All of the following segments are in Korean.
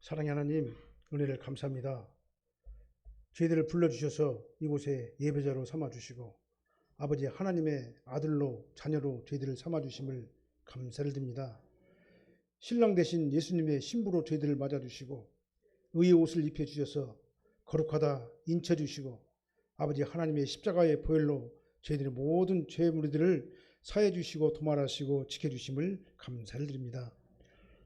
사랑의 하나님, 은혜를 감사합니다. 저희들을 불러주셔서 이곳에 예배자로 삼아주시고 아버지 하나님의 아들로 자녀로 저희들을 삼아주심을 감사를 드립니다. 신랑 되신 예수님의 신부로 저희들을 맞아주시고 의의 옷을 입혀주셔서 거룩하다 인쳐주시고 아버지 하나님의 십자가의 보혈로 저희들의 모든 죄 무리들을 사해주시고 도말하시고 지켜주심을 감사를 드립니다.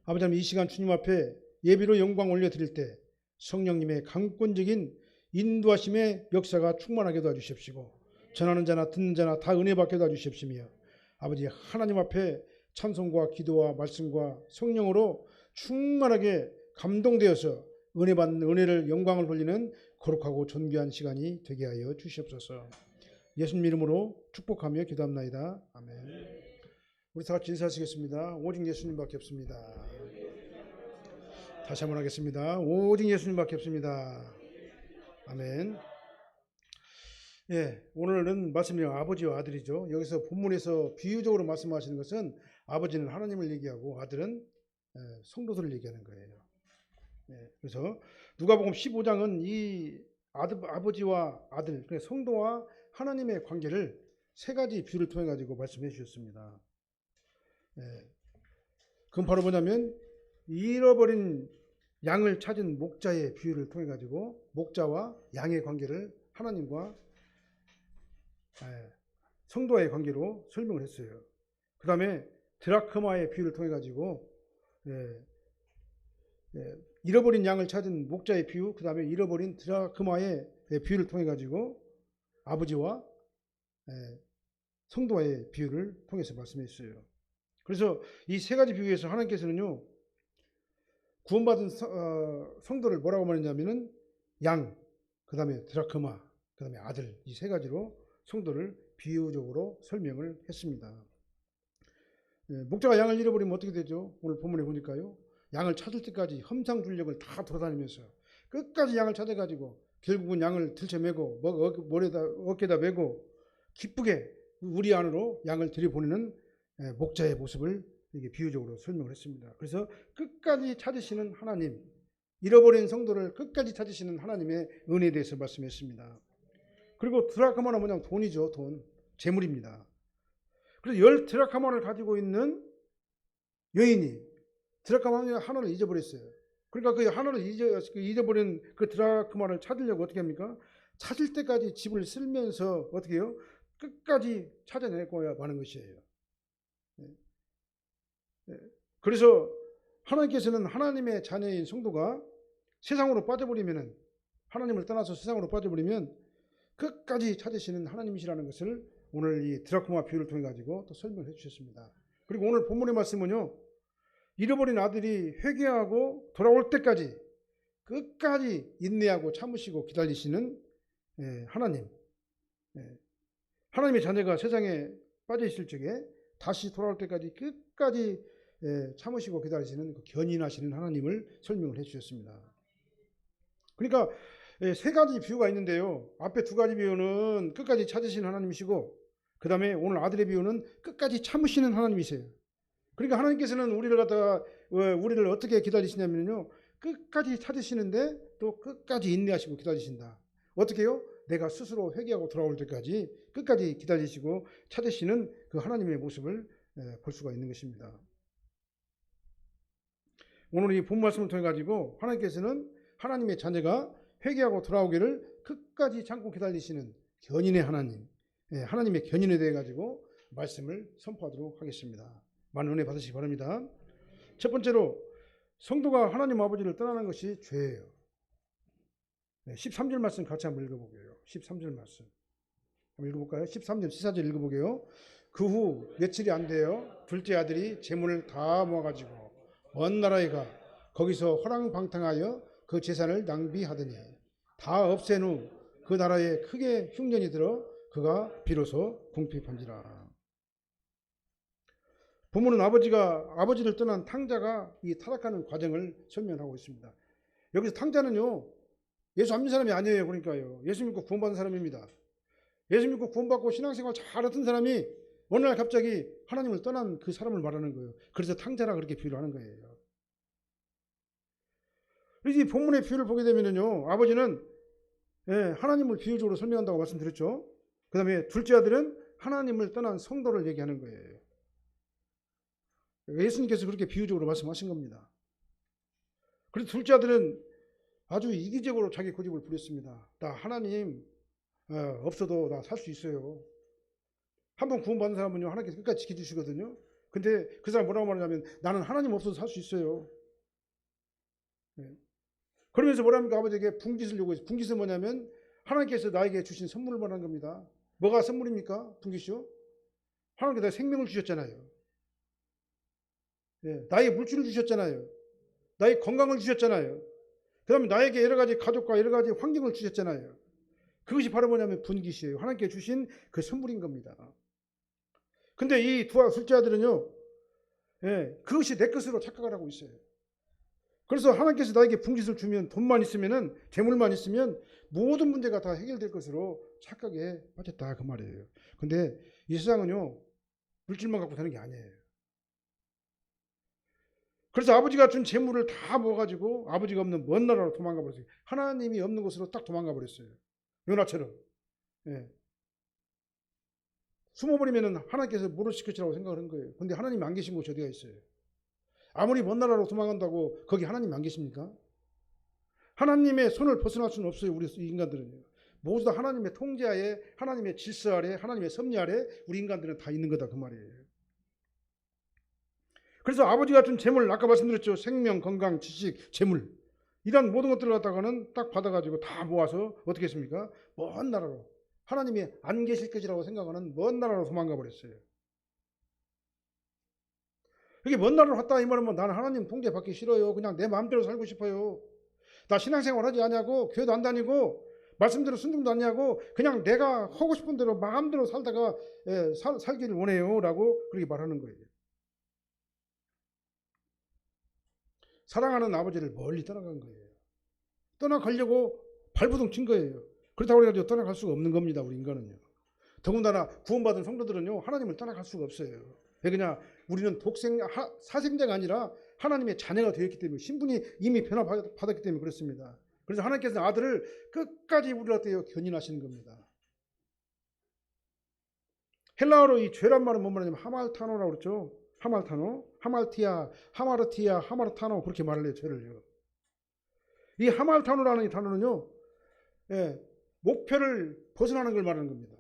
아버지 하나님, 이 시간 주님 앞에 예비로 영광 올려드릴 때 성령님의 강권적인 인도하심의 역사가 충만하게 도와주십시고 전하는 자나 듣는 자나 다 은혜 받게 도와주십시며 아버지 하나님 앞에 찬송과 기도와 말씀과 성령으로 충만하게 감동되어서 은혜 받는 은혜를 영광을 돌리는 거룩하고 존귀한 시간이 되게 하여 주시옵소서. 예수님 이름으로 축복하며 기도합나이다. 아멘. 우리 다 같이 인사하시겠습니다. 오직 예수님밖에 없습니다. 다시 한번 하겠습니다. 오직 예수님밖에 없습니다. 아멘. 예, 오늘은 말씀이 아버지와 아들이죠. 여기서 본문에서 비유적으로 말씀하시는 것은 아버지는 하나님을 얘기하고 아들은 성도들을 얘기하는 거예요. 예, 그래서 누가복음 15장은 이 아버지와 아들, 그러니까 성도와 하나님의 관계를 세 가지 비유를 통해 가지고 말씀해 주셨습니다. 예, 그건 바로 뭐냐면 잃어버린 양을 찾은 목자의 비유를 통해 가지고 목자와 양의 관계를 하나님과 성도와의 관계로 설명을 했어요. 그 다음에 드라크마의 비유를 통해 가지고 잃어버린 양을 찾은 목자의 비유, 그 다음에 잃어버린 드라크마의 비유를 통해 가지고 아버지와 성도와의 비유를 통해서 말씀했어요. 그래서 이 세 가지 비유에서 하나님께서는요, 구원받은 성도를 뭐라고 말했냐면은 양, 그 다음에 드라크마, 그 다음에 아들, 이 세 가지로 성도를 비유적으로 설명을 했습니다. 목자가 양을 잃어버리면 어떻게 되죠? 오늘 본문에 보니까요, 양을 찾을 때까지 험상궂력을 다 돌아다니면서 끝까지 양을 찾아가지고 결국은 양을 들쳐매고 어깨에다 메고 기쁘게 우리 안으로 양을 들여보내는 목자의 모습을 이게 비유적으로 설명을 했습니다. 그래서 끝까지 찾으시는 하나님, 잃어버린 성도를 끝까지 찾으시는 하나님의 은혜에 대해서 말씀했습니다. 그리고 드라크마는 뭐냐면 돈이죠. 돈, 재물입니다. 그래서 10드라크마를 가지고 있는 여인이 드라크마 하나를 잊어버렸어요. 그러니까 그 하나를 잊어버린 그 드라크마를 찾으려고 어떻게 합니까? 찾을 때까지 집을 쓸면서 어떻게 해요? 끝까지 찾아내고야 마는 것이에요. 그래서 하나님께서는 하나님의 자녀인 성도가 세상으로 빠져버리면은, 하나님을 떠나서 세상으로 빠져버리면 끝까지 찾으시는 하나님이시라는 것을 오늘 이 드라크마 비유를 통해 가지고 또 설명해 주셨습니다. 그리고 오늘 본문의 말씀은요, 잃어버린 아들이 회개하고 돌아올 때까지 끝까지 인내하고 참으시고 기다리시는 하나님, 하나님의 자녀가 세상에 빠져 있을 적에 다시 돌아올 때까지 끝까지 참으시고 기다리시는 그 견인하시는 하나님을 설명을 해 주셨습니다. 그러니까 세 가지 비유가 있는데요, 앞에 두 가지 비유는 끝까지 찾으시는 하나님이시고 그 다음에 오늘 아들의 비유는 끝까지 참으시는 하나님이세요. 그러니까 하나님께서는 우리를 어떻게 기다리시냐면요, 끝까지 찾으시는데 또 끝까지 인내하시고 기다리신다. 어떻게요? 내가 스스로 회개하고 돌아올 때까지 끝까지 기다리시고 찾으시는 그 하나님의 모습을 볼 수가 있는 것입니다. 오늘 이 본 말씀을 통해 가지고 하나님께서는 하나님의 자녀가 회개하고 돌아오기를 끝까지 참고 기다리시는 견인의 하나님, 하나님의 견인에 대해 가지고 말씀을 선포하도록 하겠습니다. 많은 은혜 받으시기 바랍니다. 첫 번째로, 성도가 하나님 아버지를 떠나는 것이 죄예요. 13절 말씀 같이 한번 읽어보게요. 13절 말씀 한번 읽어볼까요? 13절 14절 읽어보게요. 그 후 며칠이 안 되어 둘째 아들이 재물을 다 모아가지고 먼 나라에 가 거기서 허랑방탕하여 그 재산을 낭비하더니 다 없앤 후 그 나라에 크게 흉년이 들어 그가 비로소 궁핍한지라. 본문은 아버지를 떠난 탕자가 이 타락하는 과정을 설명하고 있습니다. 여기서 탕자는요, 예수 안 믿는 사람이 아니에요. 그러니까요, 예수 믿고 구원받은 사람입니다. 예수 믿고 구원받고 신앙생활 잘했던 사람이 어느 날 갑자기 하나님을 떠난 그 사람을 말하는 거예요. 그래서 탕자라 그렇게 비유를 하는 거예요. 이 본문의 비유를 보게 되면요, 아버지는 하나님을 비유적으로 설명한다고 말씀드렸죠. 그 다음에 둘째 아들은 하나님을 떠난 성도를 얘기하는 거예요. 예수님께서 그렇게 비유적으로 말씀하신 겁니다. 그래서 둘째 아들은 아주 이기적으로 자기 고집을 부렸습니다. 나 하나님 없어도 나 살 수 있어요. 한번 구원받은 사람은요, 하나님께서 끝까지 지켜주시거든요. 근데 그 사람 뭐라고 말하냐면 나는 하나님 없어도 살 수 있어요. 그러면서 뭐랍니까? 아버지에게 분깃을 요구해서, 분깃은 뭐냐면 하나님께서 나에게 주신 선물을 말하는 겁니다. 뭐가 선물입니까? 분깃이요? 하나님께서 생명을 주셨잖아요. 나에게 물질을 주셨잖아요. 나에게 건강을 주셨잖아요. 그 다음에 나에게 여러 가지 가족과 여러 가지 환경을 주셨잖아요. 그것이 바로 뭐냐면 분깃이에요. 하나님께 주신 그 선물인 겁니다. 근데 이 둘째 아들은요, 그것이 내 것으로 착각을 하고 있어요. 그래서 하나님께서 나에게 분깃을 주면, 돈만 있으면은, 재물만 있으면 모든 문제가 다 해결될 것으로 착각에 빠졌다 그 말이에요. 근데 이 세상은요, 물질만 갖고 사는 게 아니에요. 그래서 아버지가 준 재물을 다 모아가지고 아버지가 없는 먼 나라로 도망가 버렸어요. 하나님이 없는 곳으로 딱 도망가 버렸어요. 요나처럼. 숨어버리면 하나님께서 모르실 것이라고 생각을 한 거예요. 근데 하나님이 안 계신 곳이 어디가 있어요? 아무리 먼 나라로 도망간다고 거기 하나님이 안 계십니까? 하나님의 손을 벗어날 수는 없어요. 우리 인간들은요. 모두 다 하나님의 통제하에, 하나님의 질서 아래, 하나님의 섭리 아래 우리 인간들은 다 있는 거다 그 말이에요. 그래서 아버지가 준 재물, 아까 말씀드렸죠. 생명, 건강, 지식, 재물, 이런 모든 것들을 갖다가는 딱 받아가지고 다 모아서 어떻게 했습니까? 먼 나라로, 하나님이 안 계실 것이라고 생각하는 먼 나라로 도망가 버렸어요. 이게 먼 나라로 갔다 이 말은 나는 하나님 통제 받기 싫어요. 그냥 내 마음대로 살고 싶어요. 나 신앙생활 하지 않냐고, 교회도 안 다니고, 말씀대로 순종도 안 하고, 그냥 내가 하고 싶은 대로 마음대로 살다가 살기를 원해요. 라고 그렇게 말하는 거예요. 사랑하는 아버지를 멀리 떠나간 거예요. 떠나가려고 발부둥 친 거예요. 그렇다고 해가지고 떠나갈 수가 없는 겁니다. 우리 인간은요. 더군다나 구원받은 성도들은요, 하나님을 떠나갈 수가 없어요. 왜 그러냐? 우리는 사생자가 아니라 하나님의 자녀가 되었기 때문에, 신분이 이미 변화받았기 때문에 그렇습니다. 그래서 하나님께서는 아들을 끝까지 우리를 견인하시는 겁니다. 헬라어로 이 죄란 말은 뭔 말이냐면 하말타노라고 그랬죠. 하말타노, 하말티아, 하마르티아, 하마르타노 그렇게 말을 해요. 죄를요. 이 하말타노라는 이 단어는요, 목표를 벗어나는 걸 말하는 겁니다.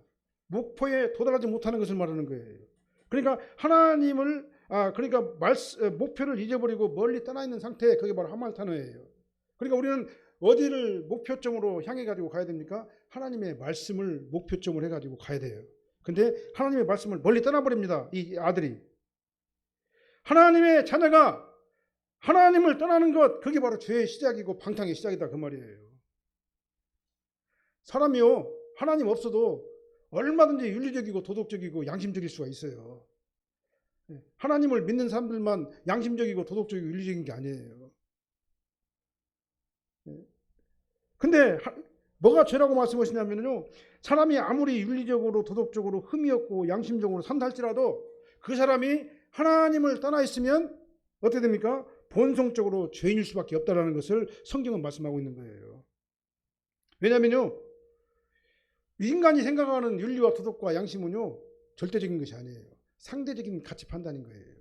목표에 도달하지 못하는 것을 말하는 거예요. 그러니까 하나님을 그러니까 목표를 잊어버리고 멀리 떠나 있는 상태, 그게 바로 하말타노예요. 그러니까 우리는 어디를 목표점으로 향해 가지고 가야 됩니까? 하나님의 말씀을 목표점으로 해 가지고 가야 돼요. 근데 하나님의 말씀을 멀리 떠나버립니다. 이 아들이. 하나님의 자녀가 하나님을 떠나는 것, 그게 바로 죄의 시작이고 방탕의 시작이다 그 말이에요. 사람이요, 하나님 없어도 얼마든지 윤리적이고 도덕적이고 양심적일 수가 있어요. 하나님을 믿는 사람들만 양심적이고 도덕적이고 윤리적인 게 아니에요. 근데 뭐가 죄라고 말씀하시냐면요, 사람이 아무리 윤리적으로 도덕적으로 흠이 없고 양심적으로 산다 할지라도 그 사람이 하나님을 떠나 있으면 어떻게 됩니까? 본성적으로 죄인일 수밖에 없다는 것을 성경은 말씀하고 있는 거예요. 왜냐하면요, 인간이 생각하는 윤리와 도덕과 양심은요, 절대적인 것이 아니에요. 상대적인 가치 판단인 거예요.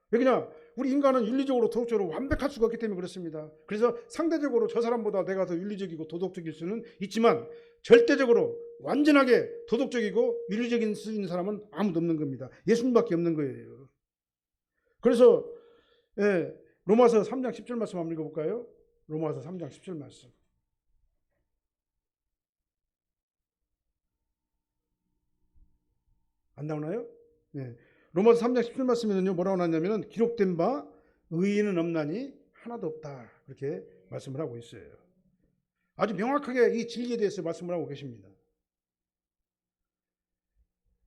왜 그러냐? 우리 인간은 윤리적으로 도덕적으로 완벽할 수가 없기 때문에 그렇습니다. 그래서 상대적으로 저 사람보다 내가 더 윤리적이고 도덕적일 수는 있지만 절대적으로 완전하게 도덕적이고 윤리적인 수 있는 사람은 아무도 없는 겁니다. 예수님밖에 없는 거예요. 그래서 로마서 3장 10절 말씀 한번 읽어볼까요? 로마서 3장 10절 말씀. 안 나오나요? 네. 로마서 3장 10절 말씀에는요, 뭐라고 나왔냐면은 기록된 바 의인은 없나니 하나도 없다, 그렇게 말씀을 하고 있어요. 아주 명확하게 이 진리에 대해서 말씀을 하고 계십니다.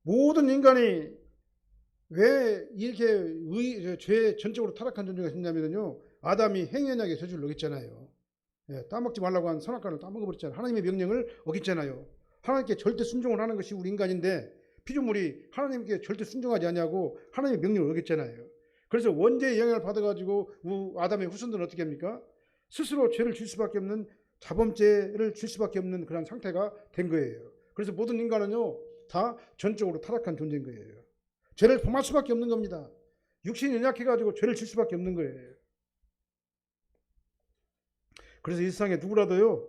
모든 인간이 왜 이렇게 죄 전적으로 타락한 존재가 있냐면요, 아담이 행위언약의 저주를 어겼잖아요. 따먹지 말라고 한 선악과를 따먹어버렸잖아요. 하나님의 명령을 어겼잖아요. 하나님께 절대 순종을 하는 것이 우리 인간인데 피조물이 하나님께 절대 순종하지 않냐고 하나님의 명령을 어겼잖아요. 그래서 원죄의 영향을 받아가지고 아담의 후손들은 어떻게 합니까? 스스로 죄를 질 수밖에 없는, 자범죄를 질 수밖에 없는 그런 상태가 된 거예요. 그래서 모든 인간은요 다 전적으로 타락한 존재인 거예요. 죄를 범할 수밖에 없는 겁니다. 육신이 연약해가지고 죄를 질 수밖에 없는 거예요. 그래서 이 세상에 누구라도요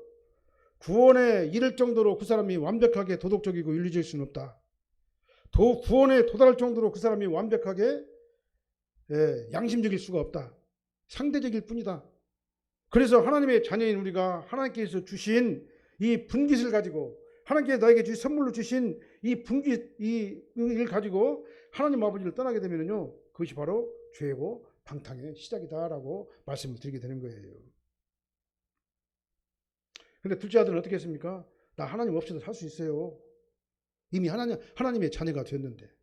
구원에 이를 정도로 그 사람이 완벽하게 도덕적이고 윤리적일 수는 없다. 구원에 도달할 정도로 그 사람이 완벽하게 양심적일 수가 없다. 상대적일 뿐이다. 그래서 하나님의 자녀인 우리가 하나님께서 주신 이 분깃을 가지고, 하나님께서 나에게 주신 선물로 주신 이 분깃, 이를 가지고 하나님 아버지를 떠나게 되면요 그것이 바로 죄고 방탕의 시작이다라고 말씀을 드리게 되는 거예요. 근데 둘째 아들은 어떻게 했습니까? 나 하나님 없이도 살 수 있어요. 이미 하나님의 자녀가 됐는데.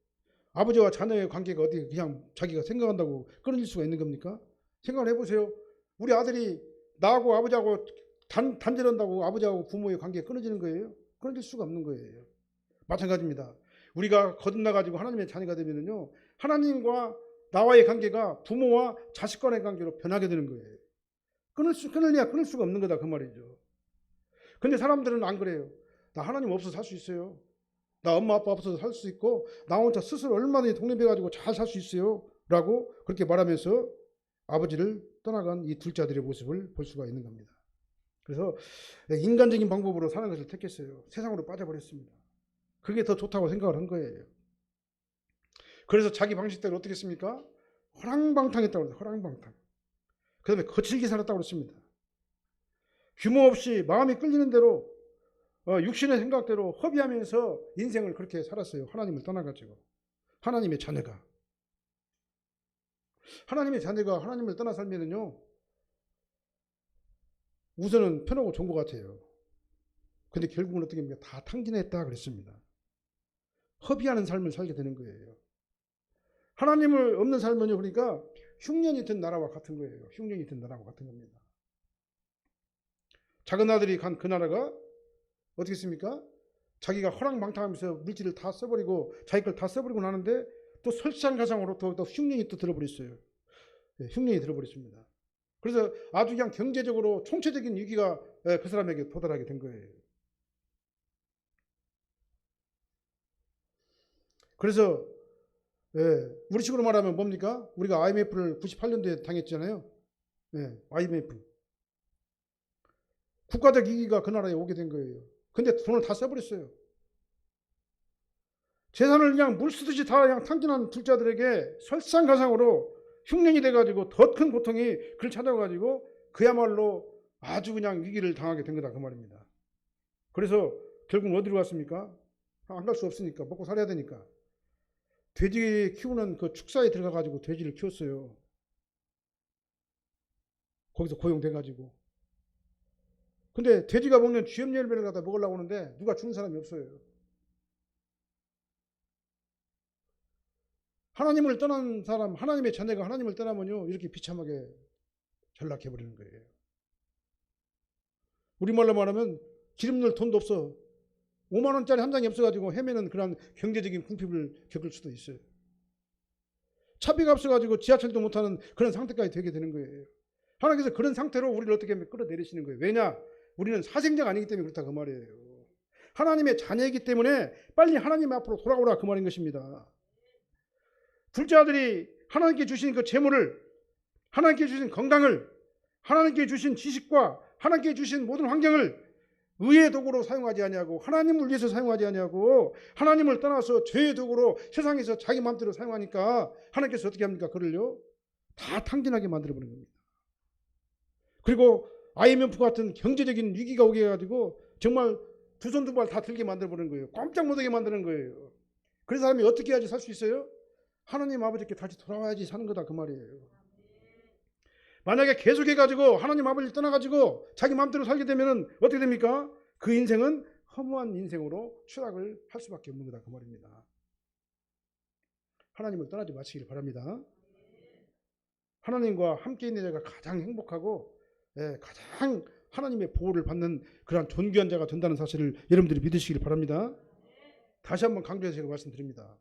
아버지와 자녀의 관계가 어디 그냥 자기가 생각한다고 끊어질 수가 있는 겁니까? 생각을 해보세요. 우리 아들이 나하고 아버지하고 단절한다고 아버지하고 부모의 관계가 끊어지는 거예요? 끊어질 수가 없는 거예요. 마찬가지입니다. 우리가 거듭나가지고 하나님의 자녀가 되면요 하나님과 나와의 관계가 부모와 자식 간의 관계로 변하게 되는 거예요. 끊을 수가 없는 거다 그 말이죠. 근데 사람들은 안 그래요. 나 하나님 없어서 살 수 있어요. 나 엄마 아빠 없어서 살 수 있고 나 혼자 스스로 얼마든지 독립해가지고 잘 살 수 있어요 라고 그렇게 말하면서 아버지를 떠나간 이 둘째 아들의 모습을 볼 수가 있는 겁니다. 그래서 인간적인 방법으로 사는 것을 택했어요. 세상으로 빠져버렸습니다. 그게 더 좋다고 생각을 한 거예요. 그래서 자기 방식대로 어떻게 했습니까? 허랑방탕했다고 그랬어요. 허랑방탕. 그 다음에 거칠게 살았다고 그랬습니다. 규모 없이 마음이 끌리는 대로 육신의 생각대로 허비하면서 인생을 그렇게 살았어요. 하나님을 떠나가지고. 하나님의 자녀가 하나님을 떠나 살면은요 우선은 편하고 좋은 것 같아요. 근데 결국은 어떻게 합니까? 다 탕진했다 그랬습니다. 허비하는 삶을 살게 되는 거예요. 하나님을 없는 삶은요 그러니까 흉년이 든 나라와 같은 거예요. 흉년이 든 나라와 같은 겁니다. 작은 아들이 간 그 나라가 어떻게 했습니까? 자기가 허랑방탕하면서 물질을 다 써버리고 자기 걸 다 써버리고 나는데 또 설상가상으로 또 흉년이 또 들어버렸어요. 흉년이 들어버렸습니다. 그래서 아주 그냥 경제적으로 총체적인 위기가 그 사람에게 도달하게 된 거예요. 그래서 우리식으로 말하면 뭡니까? 우리가 IMF를 98년도에 당했잖아요. IMF. 국가적 위기가 그 나라에 오게 된 거예요. 근데 돈을 다 써버렸어요. 재산을 그냥 물 쓰듯이 다 그냥 탕진한 둘째 아들에게 설상가상으로 흉년이 돼가지고 더 큰 고통이 그를 찾아가지고 그야말로 아주 그냥 위기를 당하게 된 거다 그 말입니다. 그래서 결국 어디로 갔습니까? 안 갈 수 없으니까 먹고 살아야 되니까 돼지 키우는 그 축사에 들어가가지고 돼지를 키웠어요. 거기서 고용돼가지고. 근데 돼지가 먹는 쥐염 열매를 갖다 먹으려고 하는데 누가 주는 사람이 없어요. 하나님을 떠난 사람, 하나님의 자녀가 하나님을 떠나면요 이렇게 비참하게 전락해버리는 거예요. 우리말로 말하면 기름 넣을 돈도 없어. 5만 원짜리 한 장이 없어가지고 헤매는 그런 경제적인 궁핍을 겪을 수도 있어요. 차비가 없어가지고 지하철도 못하는 그런 상태까지 되게 되는 거예요. 하나님께서 그런 상태로 우리를 어떻게 하면 끌어내리시는 거예요. 왜냐? 우리는 사생자가 아니기 때문에 그렇다 그 말이에요. 하나님의 자녀이기 때문에 빨리 하나님 앞으로 돌아오라 그 말인 것입니다. 둘째 아들이 하나님께 주신 그 재물을, 하나님께 주신 건강을, 하나님께 주신 지식과 하나님께 주신 모든 환경을 의의 도구로 사용하지 아니하고 하나님을 위해서 사용하지 아니하고 하나님을 떠나서 죄의 도구로 세상에서 자기 마음대로 사용하니까 하나님께서 어떻게 합니까? 그를요 다 탕진하게 만들어버린 겁니다. 그리고 IMF 같은 경제적인 위기가 오게 해가지고 정말 두 손 두 발 다 들게 만들어버리는 거예요. 꼼짝 못하게 만드는 거예요. 그래서 사람이 어떻게 해야지 살 수 있어요? 하나님 아버지께 다시 돌아와야지 사는 거다 그 말이에요. 만약에 계속해가지고 하나님 아버지를 떠나가지고 자기 마음대로 살게 되면 어떻게 됩니까? 그 인생은 허무한 인생으로 추락을 할 수밖에 없는 거다 그 말입니다. 하나님을 떠나지 마시길 바랍니다. 하나님과 함께 있는 자가 가장 행복하고 가장 하나님의 보호를 받는 그러한 존귀한 자가 된다는 사실을 여러분들이 믿으시길 바랍니다. 다시 한번 강조해서 제가 말씀드립니다.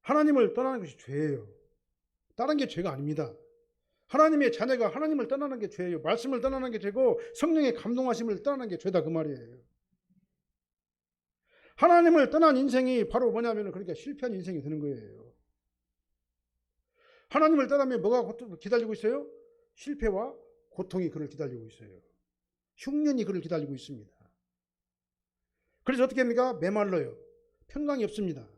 하나님을 떠나는 것이 죄예요. 다른 게 죄가 아닙니다. 하나님의 자녀가 하나님을 떠나는 게 죄예요. 말씀을 떠나는 게 죄고 성령의 감동하심을 떠나는 게 죄다 그 말이에요. 하나님을 떠난 인생이 바로 뭐냐면 그러니까 실패한 인생이 되는 거예요. 하나님을 떠나면 뭐가 기다리고 있어요? 실패와 고통이 그를 기다리고 있어요. 흉년이 그를 기다리고 있습니다. 그래서 어떻게 합니까? 메말라요. 평강이 없습니다.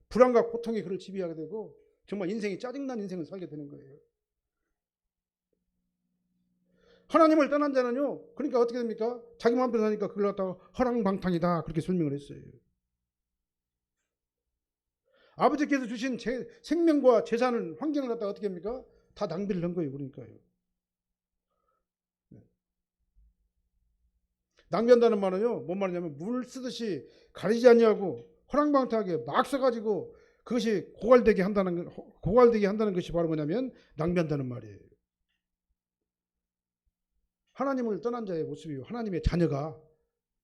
불안과 고통이 그를 지배하게 되고 정말 인생이 짜증난 인생을 살게 되는 거예요. 하나님을 떠난 자는요, 그러니까 어떻게 됩니까? 자기 마음대로 사니까 그걸 갖다가 허랑방탕이다 그렇게 설명을 했어요. 아버지께서 주신 생명과 재산을 환경을 갖다가 어떻게 합니까? 다 낭비를 한 거예요. 그러니까요. 낭비한다는 말은요, 뭔 말이냐면 물 쓰듯이 가리지 아니하고 허랑방탕하게 막 써가지고 그것이 고갈되게 한다는 것이 바로 뭐냐면 낭비한다는 말이에요. 하나님을 떠난 자의 모습이요. 하나님의 자녀가,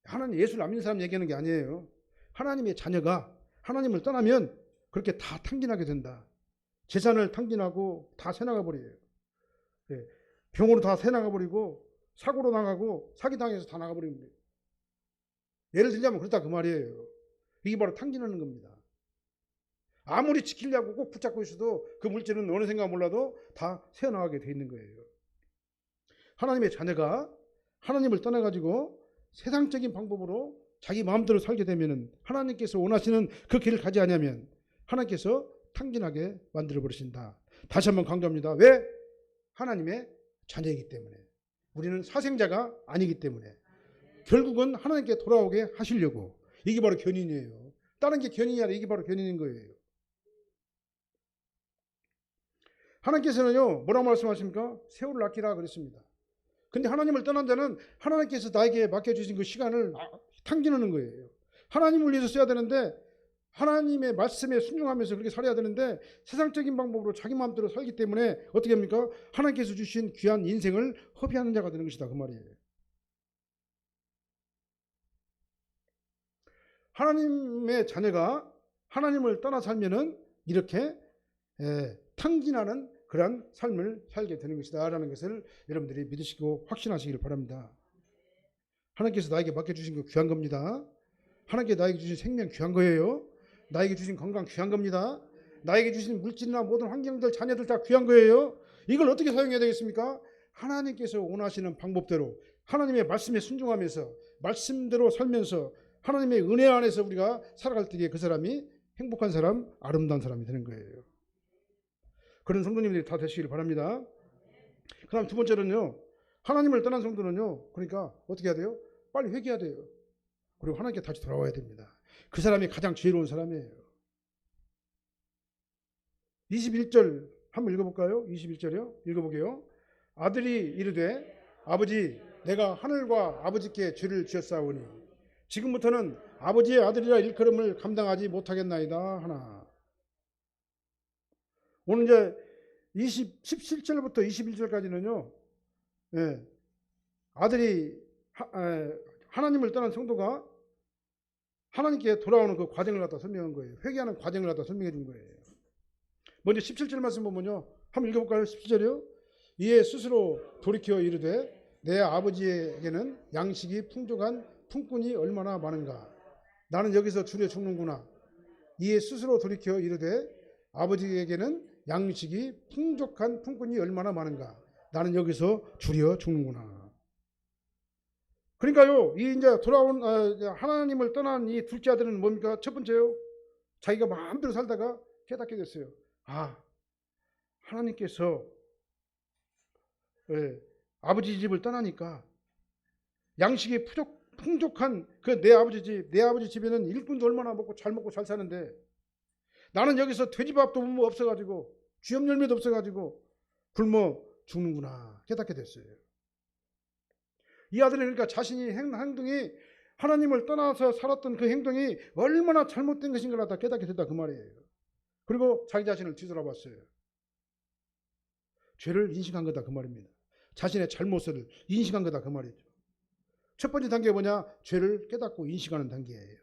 하나님 예수를 안 믿는 사람 얘기하는 게 아니에요. 하나님의 자녀가 하나님을 떠나면 그렇게 다 탕진하게 된다. 재산을 탕진하고 다 새나가 버려요. 병으로 다 새나가 버리고 사고로 나가고 사기당해서 다 나가버리는 거예요. 예를 들자면 그렇다 그 말이에요. 이게 바로 탕진하는 겁니다. 아무리 지키려고 꼭 붙잡고 있어도 그 물질은 어느 생각 몰라도 다 새어나가게 돼 있는 거예요. 하나님의 자녀가 하나님을 떠나가지고 세상적인 방법으로 자기 마음대로 살게 되면 하나님께서 원하시는 그 길을 가지 않으면 하나님께서 탕진하게 만들어 버리신다. 다시 한번 강조합니다. 왜? 하나님의 자녀이기 때문에. 우리는 사생자가 아니기 때문에. 결국은 하나님께 돌아오게 하시려고. 이게 바로 견인이에요. 다른 게 견인이 아니라 이게 바로 견인인 거예요. 하나님께서는요, 뭐라고 말씀하십니까? 세월을 아끼라 그랬습니다. 근데 하나님을 떠난 자는 하나님께서 나에게 맡겨주신 그 시간을 탕진하는 거예요. 하나님을 위해서 써야 되는데 하나님의 말씀에 순종하면서 그렇게 살아야 되는데 세상적인 방법으로 자기 마음대로 살기 때문에 어떻게 합니까? 하나님께서 주신 귀한 인생을 허비하는 자가 되는 것이다 그 말이에요. 하나님의 자녀가 하나님을 떠나 살면은 이렇게 탕진하는 그러한 삶을 살게 되는 것이다 라는 것을 여러분들이 믿으시고 확신하시길 바랍니다. 하나님께서 나에게 맡겨주신 거 귀한 겁니다. 하나님께 나에게 주신 생명 귀한 거예요. 나에게 주신 건강 귀한 겁니다. 나에게 주신 물질이나 모든 환경들 자녀들 다 귀한 거예요. 이걸 어떻게 사용해야 되겠습니까? 하나님께서 원하시는 방법대로 하나님의 말씀에 순종하면서 말씀대로 살면서 하나님의 은혜 안에서 우리가 살아갈 때에 그 사람이 행복한 사람, 아름다운 사람이 되는 거예요. 그런 성도님들이 다 되시길 바랍니다. 그 다음 두 번째는요, 하나님을 떠난 성도는요, 그러니까 어떻게 해야 돼요? 빨리 회개해야 돼요. 그리고 하나님께 다시 돌아와야 됩니다. 그 사람이 가장 지혜로운 사람이에요. 21절 한번 읽어볼까요? 21절이요. 읽어보게요. 아들이 이르되 아버지 내가 하늘과 아버지께 죄를 지었사오니 지금부터는 아버지의 아들이라 일컬음을 감당하지 못하겠나이다 하나. 오늘 이제 17절부터 21절까지는요. 아들이 하나님을 떠난 성도가 하나님께 돌아오는 그 과정을 갖다 설명한 거예요. 회개하는 과정을 갖다 설명해 준 거예요. 먼저 17절 말씀 보면요. 한번 읽어볼까요? 17절이요. 이에 스스로 돌이켜 이르되 내 아버지에게는 양식이 풍족한 품꾼이 얼마나 많은가. 나는 여기서 줄여 죽는구나. 이에 스스로 돌이켜 이르되 아버지에게는 양식이 풍족한 품꾼이 얼마나 많은가. 나는 여기서 줄여 죽는구나. 그러니까요, 이 이제 돌아온 하나님을 떠난 이 둘째 아들은 뭡니까? 첫 번째요, 자기가 마음대로 살다가 깨닫게 됐어요. 아, 하나님께서 아버지 집을 떠나니까 양식이 풍족한 그 내 아버지 집에는 일꾼도 얼마나 잘 먹고 잘 사는데 나는 여기서 돼지밥도 없어가지고 쥐염 열매도 없어가지고 굶어 죽는구나 깨닫게 됐어요. 이 아들은 그러니까 자신이 행동이 하나님을 떠나서 살았던 그 행동이 얼마나 잘못된 것인가를 다 깨닫게 됐다 그 말이에요. 그리고 자기 자신을 뒤돌아봤어요. 죄를 인식한 거다 그 말입니다. 자신의 잘못을 인식한 거다 그 말이죠. 첫 번째 단계가 뭐냐? 죄를 깨닫고 인식하는 단계예요.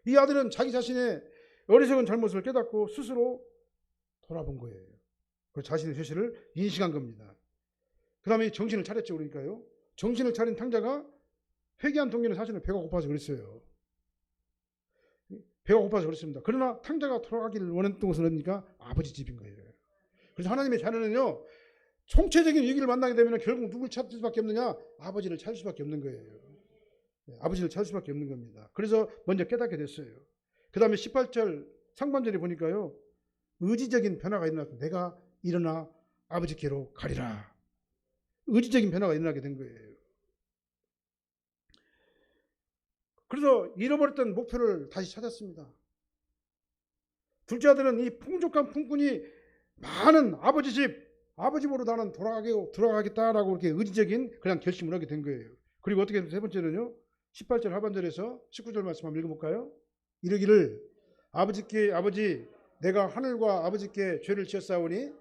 이 아들은 자기 자신의 어리석은 잘못을 깨닫고 스스로 돌아본 거예요. 그래서 자신의 죄를 인식한 겁니다. 그 다음에 정신을 차렸죠. 그러니까요. 정신을 차린 탕자가 회개한 동기는 사실은 배가 고파서 그랬어요. 배가 고파서 그랬습니다. 그러나 탕자가 돌아가기를 원했던 것은 어디니까 아버지 집인 거예요. 그래서 하나님의 자녀는요, 총체적인 위기를 만나게 되면 결국 누굴 찾을 수밖에 없느냐? 아버지를 찾을 수밖에 없는 거예요. 아버지를 찾을 수밖에 없는 겁니다. 그래서 먼저 깨닫게 됐어요. 그 다음에 18절 상반절에 보니까요, 의지적인 변화가 일어났고, 내가 일어나 아버지께로 가리라. 의지적인 변화가 일어나게 된 거예요. 그래서 잃어버렸던 목표를 다시 찾았습니다. 둘째 아들은 이 풍족한 품꾼이 많은 아버지 집으로 나는 돌아가겠다라고 이렇게 의지적인 그냥 결심을 하게 된 거예요. 그리고 어떻게 세 번째는요, 18절 하반절에서 19절 말씀 한번 읽어볼까요? 이르기를 아버지 내가 하늘과 아버지께 죄를 지었사오니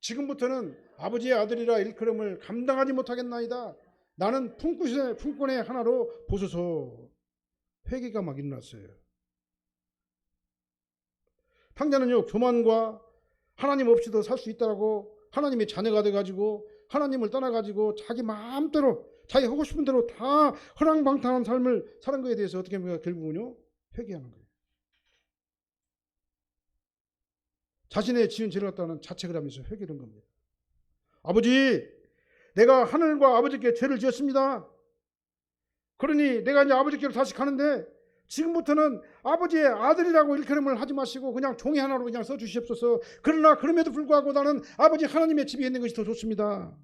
지금부터는 아버지의 아들이라 일컬음을 감당하지 못하겠나이다. 나는 품꾼의 하나로 보소서. 회개가 막 일어났어요. 탕자는요, 교만과 하나님 없이도 살 수 있다고 하나님의 자녀가 돼가지고 하나님을 떠나가지고 자기 마음대로 자기 하고 싶은 대로 다 허랑방탕한 삶을 사는 것에 대해서 어떻게 합니까? 결국은요, 회개하는 거예요. 자신의 지은 죄를 갖다는 자책을 하면서 회개하는 겁니다. 아버지, 내가 하늘과 아버지께 죄를 지었습니다. 그러니 내가 이제 아버지께로 다시 가는데 지금부터는 아버지의 아들이라고 일컬음을 하지 마시고 그냥 종이 하나로 그냥 써주시옵소서. 그러나 그럼에도 불구하고 나는 아버지 하나님의 집에 있는 것이 더 좋습니다.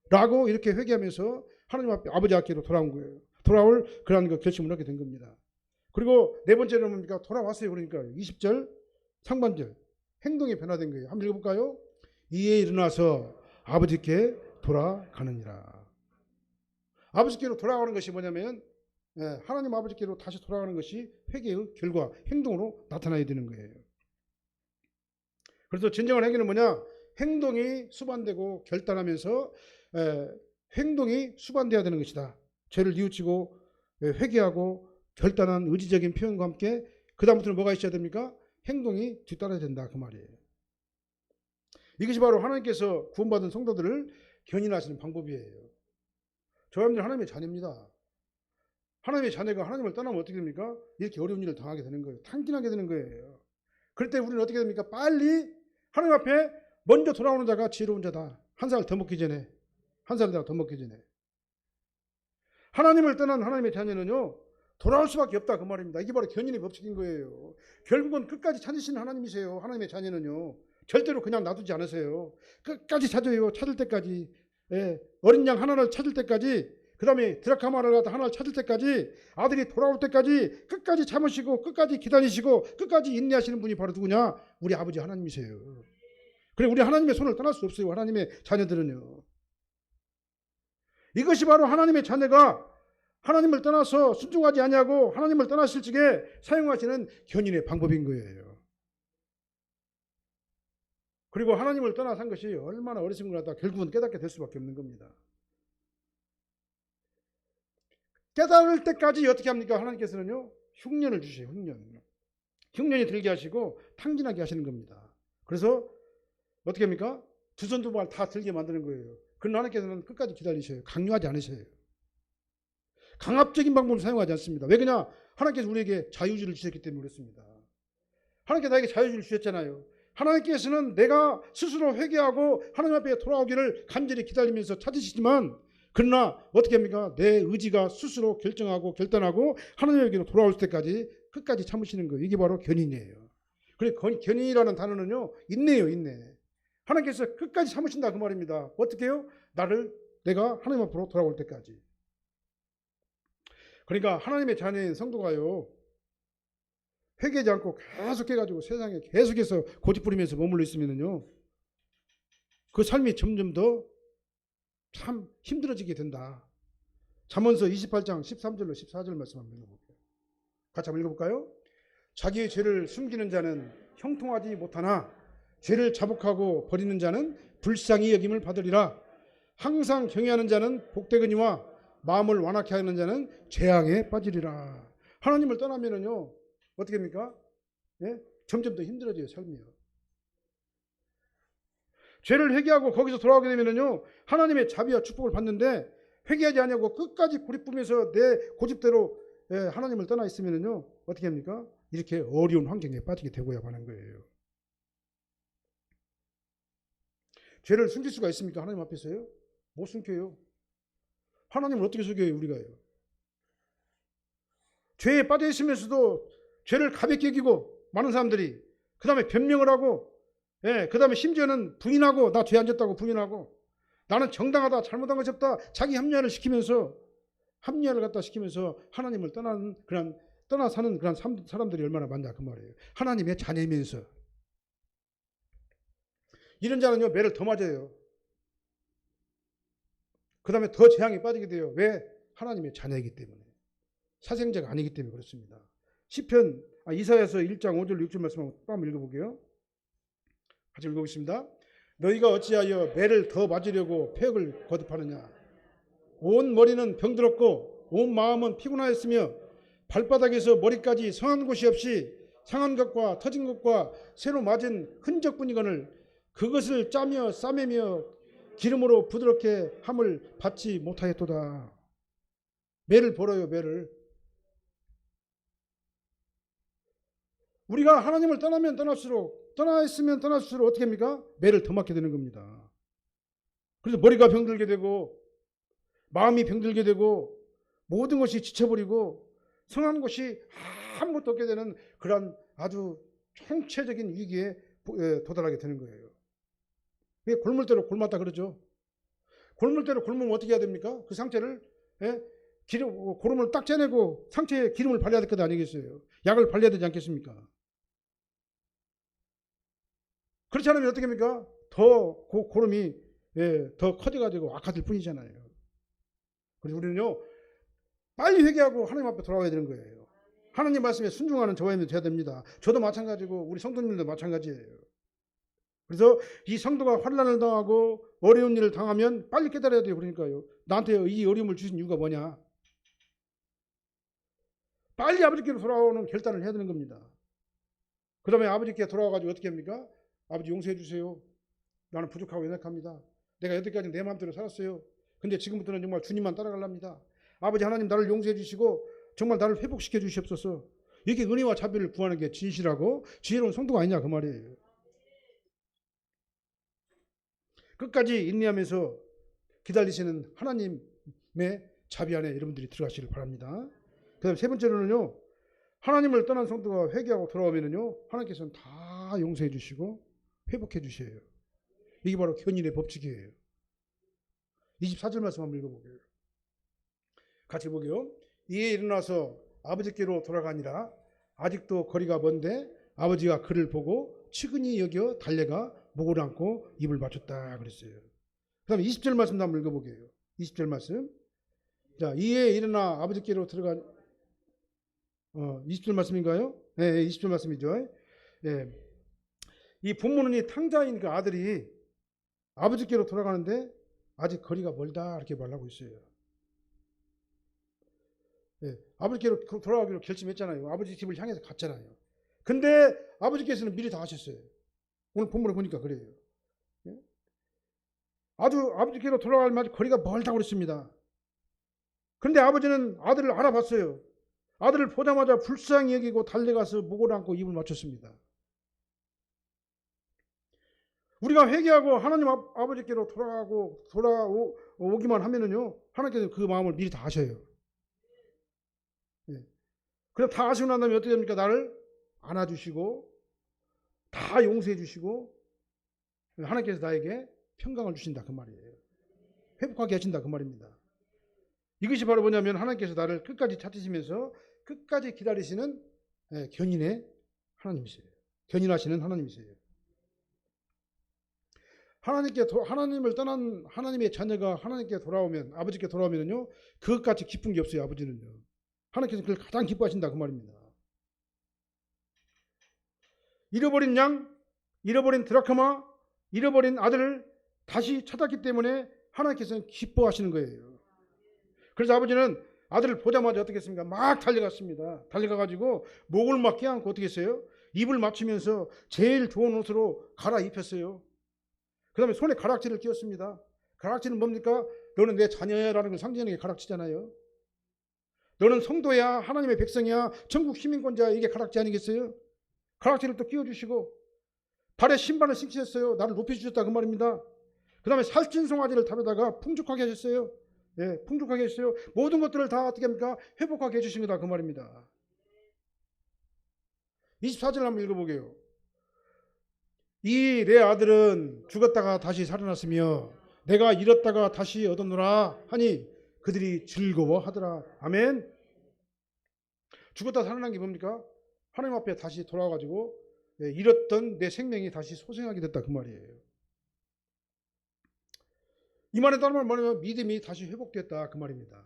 라고 이렇게 회개하면서 하나님 앞에 아버지 앞께로 돌아온 거예요. 돌아올 그런 결심을 하게 된 겁니다. 그리고 네 번째는 뭡니까? 돌아왔어요. 그러니까 20절 상반절 행동이 변화된 거예요. 한번 읽어볼까요? 이에 일어나서 아버지께 돌아가느니라. 아버지께로 돌아가는 것이 뭐냐면 하나님 아버지께로 다시 돌아가는 것이 회개의 결과, 행동으로 나타나야 되는 거예요. 그래서 진정한 회개는 뭐냐? 행동이 수반되고 결단하면서 행동이 수반돼야 되는 것이다. 죄를 뉘우치고 회개하고 결단한 의지적인 표현과 함께 그 다음부터는 뭐가 있어야 됩니까? 행동이 뒤따라야 된다, 그 말이에요. 이것이 바로 하나님께서 구원받은 성도들을 견인하시는 방법이에요. 저 사람들 하나님의 자녀입니다. 하나님의 자녀가 하나님을 떠나면 어떻게 됩니까? 이렇게 어려운 일을 당하게 되는 거예요. 탕진하게 되는 거예요. 그럴 때 우리는 어떻게 됩니까? 빨리 하나님 앞에 먼저 돌아오는 자가 지혜로운 자다. 한 살 더 먹기 전에. 한 살 더 먹기 전에. 하나님을 떠난 하나님의 자녀는요, 돌아올 수밖에 없다, 그 말입니다. 이게 바로 견인의 법칙인 거예요. 결국은 끝까지 찾으시는 하나님이세요. 하나님의 자녀는요. 절대로 그냥 놔두지 않으세요. 끝까지 찾아요. 찾을 때까지. 어린 양 하나를 찾을 때까지, 그 다음에 드라카마를 갖다 하나를 찾을 때까지, 아들이 돌아올 때까지 끝까지 참으시고 끝까지 기다리시고 끝까지 인내하시는 분이 바로 누구냐? 우리 아버지 하나님이세요. 그래, 우리 하나님의 손을 떠날 수 없어요. 하나님의 자녀들은요. 이것이 바로 하나님의 자녀가 하나님을 떠나서 순종하지 아니하고 하나님을 떠났을 적에 사용하시는 견인의 방법인 거예요. 그리고 하나님을 떠나 산 것이 얼마나 어리석은 거다 결국은 깨닫게 될 수밖에 없는 겁니다. 깨달을 때까지 어떻게 합니까? 하나님께서는요, 흉년을 주세요. 흉년이 들게 하시고 탕진하게 하시는 겁니다. 그래서 어떻게 합니까? 두 손 두 발 다 들게 만드는 거예요. 그러나 하나님께서는 끝까지 기다리셔요. 강요하지 않으셔요. 강압적인 방법을 사용하지 않습니다. 왜 그러냐? 하나님께서 우리에게 자유주의를 주셨기 때문에 그렇습니다. 하나님께서 나에게 자유주의를 주셨잖아요. 하나님께서는 내가 스스로 회개하고 하나님 앞에 돌아오기를 간절히 기다리면서 찾으시지만, 그러나 어떻게 합니까? 내 의지가 스스로 결정하고 결단하고 하나님에게로 돌아올 때까지 끝까지 참으시는 거예요. 이게 바로 견인이에요. 그래, 견인이라는 단어는요, 인내예요, 인내. 하나님께서 끝까지 참으신다, 그 말입니다. 어떻게 해요? 내가 하나님 앞으로 돌아올 때까지. 그러니까 하나님의 자녀인 성도가요, 회개하지 않고 계속해가지고 세상에 계속해서 고집부리면서 머물러 있으면요, 그 삶이 점점 더 참 힘들어지게 된다. 잠언서 28장 13절로 14절 말씀 한번 읽어볼게요. 같이 한번 읽어볼까요? 자기의 죄를 숨기는 자는 형통하지 못하나 죄를 자복하고 버리는 자는 불쌍히 여김을 받으리라. 항상 경외하는 자는 복되거니와 마음을 완악케 하는 자는 재앙에 빠지리라. 하나님을 떠나면은요, 어떻게 합니까? 점점 더 힘들어져요, 삶이요. 죄를 회개하고 거기서 돌아오게 되면은요, 하나님의 자비와 축복을 받는데, 회개하지 않냐고 끝까지 고집부면서 내 고집대로 하나님을 떠나 있으면은요, 어떻게 합니까? 이렇게 어려운 환경에 빠지게 되고야 하는 거예요. 죄를 숨길 수가 있습니까? 하나님 앞에서요? 못 숨겨요. 하나님을 어떻게 속여요, 우리가요? 죄에 빠져 있으면서도 죄를 가볍게 여기고 많은 사람들이 그 다음에 변명을 하고, 그 다음에 심지어는 부인하고, 나 죄 안 졌다고 부인하고, 나는 정당하다, 잘못한 것이 없다, 자기 합리화를 갖다 시키면서 하나님을 떠나 사는 그런 사람들이 얼마나 많냐 그 말이에요. 하나님의 자녀이면서. 이런 자는요, 매를 더 맞아요. 그 다음에 더 재앙에 빠지게 돼요. 왜? 하나님의 자녀이기 때문에. 사생자가 아니기 때문에 그렇습니다. 이사야서 1장 5절 6절 말씀 한번 읽어볼게요. 같이 읽어보겠습니다. 너희가 어찌하여 매를 더 맞으려고 폐역을 거듭하느냐. 온 머리는 병들었고 온 마음은 피곤하였으며 발바닥에서 머리까지 성한 곳이 없이 상한 것과 터진 것과 새로 맞은 흔적뿐이거늘 그것을 짜며 싸매며 기름으로 부드럽게 함을 받지 못하였도다. 매를 벌어요, 매를. 우리가 하나님을 떠나 있으면 떠날수록 어떻게 합니까? 매를 더 맞게 되는 겁니다. 그래서 머리가 병들게 되고 마음이 병들게 되고 모든 것이 지쳐버리고 성한 것이 아무것도 없게 되는 그런 아주 총체적인 위기에 도달하게 되는 거예요. 왜 골물대로 골맞다 그러죠? 골물대로 골면 어떻게 해야 됩니까? 그 상처를 고름을 딱 짜내고 상처에 기름을 발라야 될 것 아니겠어요? 약을 발라야 되지 않겠습니까? 그렇지 않으면 어떻게 합니까? 고름이 더 커져가지고 악화될 뿐이잖아요. 그래서 우리는요, 빨리 회개하고 하나님 앞에 돌아가야 되는 거예요. 하나님 말씀에 순종하는 저와 돼야 됩니다. 저도 마찬가지고 우리 성도님들도 마찬가지예요. 그래서 이 성도가 환난을 당하고 어려운 일을 당하면 빨리 깨달아야 돼요. 그러니까요. 나한테 이 어려움을 주신 이유가 뭐냐? 빨리 아버지께로 돌아오는 결단을 해야 되는 겁니다. 그 다음에 아버지께 돌아와가지고 어떻게 합니까? 아버지 용서해 주세요. 나는 부족하고 연약합니다. 내가 여태까지 내 마음대로 살았어요. 근데 지금부터는 정말 주님만 따라가랍니다. 아버지 하나님 나를 용서해 주시고 정말 나를 회복시켜 주시옵소서. 이렇게 은혜와 자비를 구하는 게 진실하고 지혜로운 성도가 아니냐 그 말이에요. 끝까지 인내하면서 기다리시는 하나님의 자비 안에 여러분들이 들어가시길 바랍니다. 그 다음에 세 번째로는요, 하나님을 떠난 성도가 회개하고 돌아오면은요, 하나님께서는 다 용서해 주시고 회복해 주셔요. 이게 바로 견인의 법칙이에요. 24절 말씀 한번 읽어볼게요. 같이 보게요. 이에 일어나서 아버지께로 돌아가니라. 아직도 거리가 먼데 아버지가 그를 보고 측은히 여겨 달려가 목을 안고 입을 맞췄다 그랬어요. 그 다음에 20절 말씀 한번 읽어볼게요. 20절 말씀. 자, 이에 일어나 아버지께로 들어가 20절 말씀인가요? 네, 20절 말씀이죠. 네. 이 본문은 이 탕자인 그 아들이 아버지께로 돌아가는데 아직 거리가 멀다 이렇게 말하고 있어요. 네, 아버지께로 돌아가기로 결심했잖아요. 아버지 집을 향해서 갔잖아요. 근데 아버지께서는 미리 다 하셨어요. 오늘 본문을 보니까 그래요. 네? 아주 아버지께로 돌아갈 만큼 거리가 멀다고 그랬습니다. 그런데 아버지는 아들을 알아봤어요. 아들을 보자마자 불쌍히 여기고 달려가서 목을 안고 입을 맞췄습니다. 우리가 회개하고 하나님 아버지께로 돌아오기만 하면은요, 하나님께서 그 마음을 미리 다 아셔요. 네. 그럼 다 아시고 난 다음에 어떻게 됩니까? 나를 안아주시고 다 용서해 주시고 하나님께서 나에게 평강을 주신다 그 말이에요. 회복하게 하신다 그 말입니다. 이것이 바로 뭐냐면 하나님께서 나를 끝까지 찾으시면서 끝까지 기다리시는 견인의 하나님이세요. 견인하시는 하나님이세요. 하나님을 떠난 하나님의 자녀가 하나님께 돌아오면, 아버지께 돌아오면요, 그것같이 기쁜 게 없어요. 아버지는요. 하나님께서 그걸 가장 기뻐하신다 그 말입니다. 잃어버린 양, 잃어버린 드라크마, 잃어버린 아들을 다시 찾았기 때문에 하나님께서는 기뻐하시는 거예요. 그래서 아버지는 아들을 보자마자 어떻게 했습니까? 막 달려갔습니다. 달려가가지고 목을 막 껴안고 어떻게 했어요? 입을 맞추면서 제일 좋은 옷으로 갈아입혔어요. 그 다음에 손에 가락지를 끼웠습니다. 가락지는 뭡니까? 너는 내 자녀야라는 걸 상징하는 게 가락지잖아요. 너는 성도야, 하나님의 백성이야, 천국 시민권자야, 이게 가락지 아니겠어요? 가락지를 또 끼워주시고 발에 신발을 신기셨어요. 나를 높여주셨다 그 말입니다. 그 다음에 살찐 송아지를 다루다가 풍족하게 하셨어요. 예, 풍족하게 하셨어요. 모든 것들을 다 어떻게 합니까? 회복하게 해주신 거다 그 말입니다. 24절 한번 읽어보게요. 이 내 아들은 죽었다가 다시 살아났으며 내가 잃었다가 다시 얻었노라 하니 그들이 즐거워하더라. 아멘. 죽었다 살아난 게 뭡니까? 하나님 앞에 다시 돌아와가지고 잃었던 내 생명이 다시 소생하게 됐다 그 말이에요. 이 말에 따르면 뭐냐면 믿음이 다시 회복됐다 그 말입니다.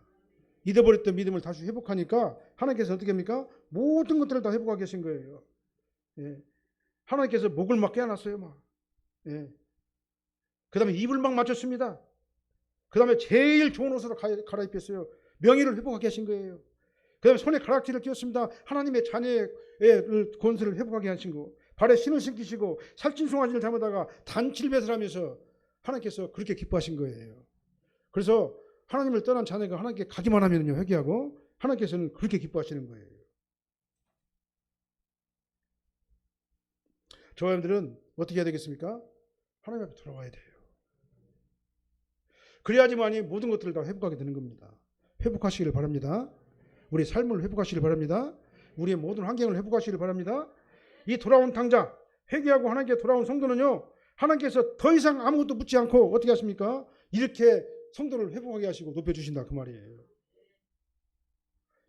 잃어버렸던 믿음을 다시 회복하니까 하나님께서 어떻게 합니까? 모든 것들을 다 회복하게 하신 거예요. 예. 하나님께서 목을 막 깨어났어요 막. 예. 그 다음에 입을 막 맞췄습니다. 그 다음에 제일 좋은 옷으로 갈아입혔어요. 명예를 회복하게 하신 거예요. 그 다음에 손에 가락지를 끼웠습니다. 하나님의 자녀의 권세를 회복하게 하신 거. 발에 신을 신기시고 살찐 송아지를 잡아다가 단칠배설하면서 하나님께서 그렇게 기뻐하신 거예요. 그래서 하나님을 떠난 자녀가 하나님께 가기만 하면요 회개하고 하나님께서는 그렇게 기뻐하시는 거예요. 저와 여러분들은 어떻게 해야 되겠습니까? 하나님 앞에 돌아와야 돼요. 그래야지만이 모든 것들을 다 회복하게 되는 겁니다. 회복하시기를 바랍니다. 우리 삶을 회복하시기를 바랍니다. 우리의 모든 환경을 회복하시기를 바랍니다. 이 돌아온 당자, 회개하고 하나님께 돌아온 성도는요, 하나님께서 더 이상 아무것도 묻지 않고 어떻게 하십니까? 이렇게 성도를 회복하게 하시고 높여주신다 그 말이에요.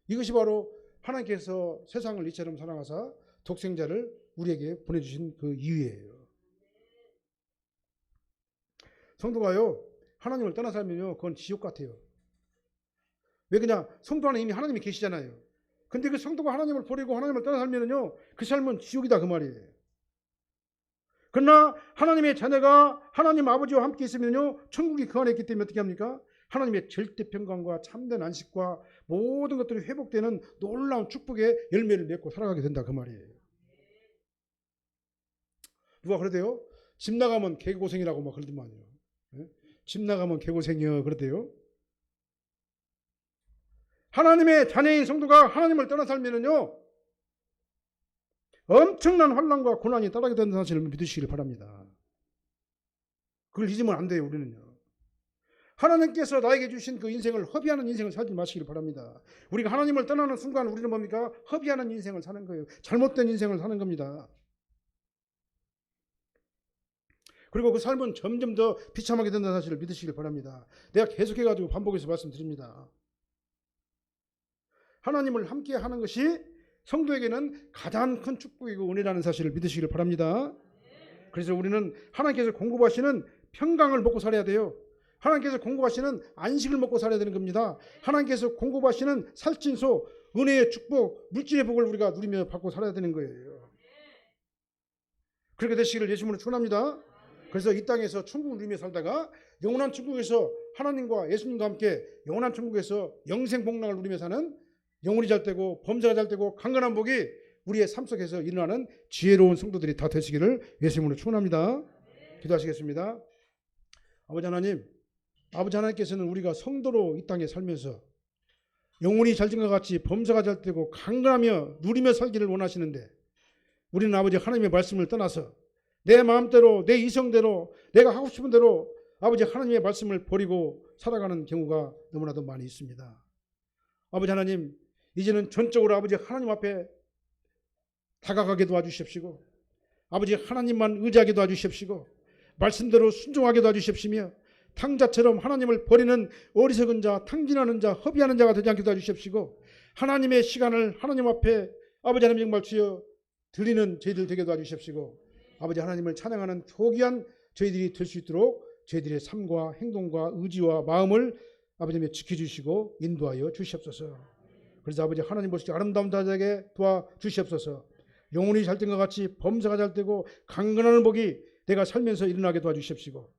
이것이 바로 하나님께서 세상을 이처럼 사랑하사 독생자를 우리에게 보내주신 그 이유예요. 성도가요, 하나님을 떠나 살면요, 그건 지옥 같아요. 왜 그냥 성도 안에 이미 하나님이 계시잖아요. 근데 그 성도가 하나님을 버리고 하나님을 떠나 살면요, 그 삶은 지옥이다 그 말이에요. 그러나 하나님의 자녀가 하나님 아버지와 함께 있으면요, 천국이 그 안에 있기 때문에 어떻게 합니까? 하나님의 절대 평강과 참된 안식과 모든 것들이 회복되는 놀라운 축복의 열매를 맺고 살아가게 된다 그 말이에요. 누가 그러대요? 집 나가면 개고생이라고 막 그러더만요. 집 나가면 개고생이요 그러대요. 하나님의 자녀인 성도가 하나님을 떠나 살면은요, 엄청난 환난과 고난이 따르게 되는 사실을 믿으시길 바랍니다. 그걸 잊으면 안 돼요. 우리는요. 하나님께서 나에게 주신 그 인생을 허비하는 인생을 살지 마시길 바랍니다. 우리가 하나님을 떠나는 순간 우리는 뭡니까? 허비하는 인생을 사는 거예요. 잘못된 인생을 사는 겁니다. 그리고 그 삶은 점점 더 비참하게 된다는 사실을 믿으시길 바랍니다. 내가 계속해가지고 반복해서 말씀드립니다. 하나님을 함께 하는 것이 성도에게는 가장 큰 축복이고 은혜라는 사실을 믿으시길 바랍니다. 그래서 우리는 하나님께서 공급하시는 평강을 먹고 살아야 돼요. 하나님께서 공급하시는 안식을 먹고 살아야 되는 겁니다. 하나님께서 공급하시는 살찐 소, 은혜의 축복, 물질의 복을 우리가 누리며 받고 살아야 되는 거예요. 그렇게 되시기를 예수님으로 축원합니다. 그래서 이 땅에서 천국을 누리며 살다가 영원한 천국에서 하나님과 예수님과 함께 영원한 천국에서 영생 복락을 누리며 사는 영혼이 잘 되고 범죄가 잘 되고 강건한 복이 우리의 삶 속에서 일어나는 지혜로운 성도들이 다 되시기를 예수님으로 축원합니다. 기도하시겠습니다. 아버지 하나님, 아버지 하나님께서는 우리가 성도로 이 땅에 살면서 영혼이 잘 된 것 같이 범죄가 잘 되고 강건하며 누리며 살기를 원하시는데 우리는 아버지 하나님의 말씀을 떠나서 내 마음대로 내 이성대로 내가 하고 싶은 대로 아버지 하나님의 말씀을 버리고 살아가는 경우가 너무나도 많이 있습니다. 아버지 하나님, 이제는 전적으로 아버지 하나님 앞에 다가가게 도와주십시고 아버지 하나님만 의지하게 도와주십시고 말씀대로 순종하게 도와주십시며 탕자처럼 하나님을 버리는 어리석은 자, 탕진하는 자, 허비하는 자가 되지 않게 도와주십시고 하나님의 시간을 하나님 앞에 아버지 하나님 정말 주여 드리는 저희들 되게 도와주십시고 아버지 하나님을 찬양하는 교귀한 저희들이 될 수 있도록 저희들의 삶과 행동과 의지와 마음을 아버지님 지켜주시고 인도하여 주시옵소서. 그래서 아버지 하나님 보시기 아름다운 자에게 도와주시옵소서. 영혼이 잘 된 것 같이 범사가 잘 되고 강건한 복이 내가 살면서 일어나게 도와주십시고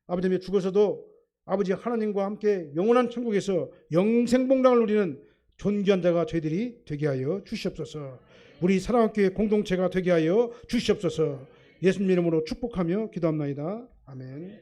아버지님 죽어서도 아버지 하나님과 함께 영원한 천국에서 영생복락을 누리는 존귀한 자가 저희들이 되게 하여 주시옵소서. 우리 사랑학교의 공동체가 되게 하여 주시옵소서. 예수님 이름으로 축복하며 기도합나이다. 아멘.